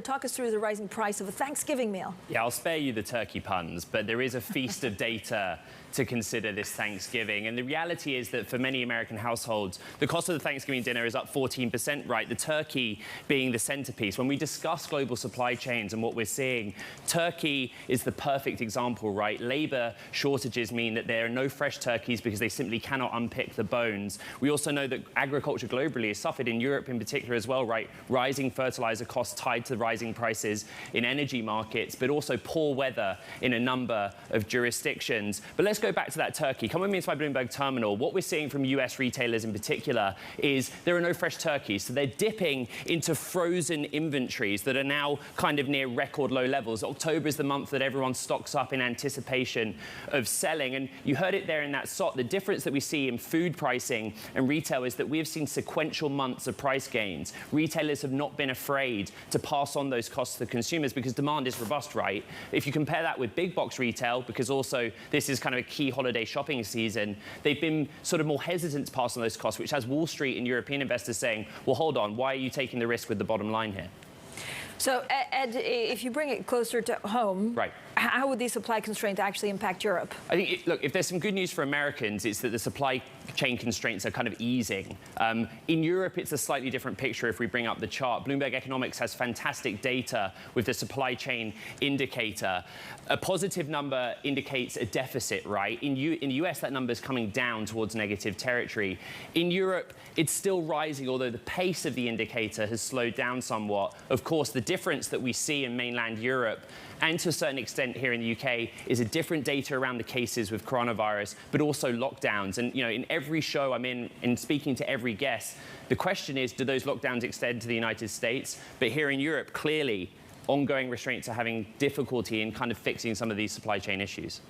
Talk us through the rising price of a Thanksgiving meal. Yeah, I'll spare you the turkey puns, but there is a feast of data to consider this Thanksgiving. And the reality is that for many American households, the cost of the Thanksgiving dinner is up 14%, right? The turkey being the centerpiece. When we discuss global supply chains and what we're seeing, turkey is the perfect example, right? Labor shortages mean that there are no fresh turkeys because they simply cannot unpick the bones. We also know that agriculture globally has suffered, in Europe in particular as well, right? Rising fertilizer costs tied to rising prices in energy markets, but also poor weather in a number of jurisdictions. But let's go back to that turkey. Come with me into my Bloomberg terminal. What we're seeing from US retailers in particular is there are no fresh turkeys. So they're dipping into frozen inventories that are now kind of near record low levels. October is the month that everyone stocks up in anticipation of selling. And you heard it there in that SOT. The difference that we see in food pricing and retail is that we have seen sequential months of price gains. Retailers have not been afraid to pass on those costs to consumers because demand is robust, right? If you compare that with big box retail, because also this is kind of a key holiday shopping season, they've been sort of more hesitant to pass on those costs, which has Wall Street and European investors saying, well, hold on, why are you taking the risk with the bottom line here? So, Ed, if you bring it closer to home, right, how would these supply constraints actually impact Europe? I think, look, if there's some good news for Americans, it's that the supply chain constraints are kind of easing. In Europe, it's a slightly different picture if we bring up the chart. Bloomberg Economics has fantastic data with the supply chain indicator. A positive number indicates a deficit, right? In the US, that number is coming down towards negative territory. In Europe, it's still rising, although the pace of the indicator has slowed down somewhat. Of course, the difference that we see in mainland Europe and to a certain extent here in the UK is a different data around the cases with coronavirus, but also lockdowns. And in every show I'm in and speaking to every guest, the question is, do those lockdowns extend to the United States? But here in Europe, clearly, ongoing restraints are having difficulty in kind of fixing some of these supply chain issues.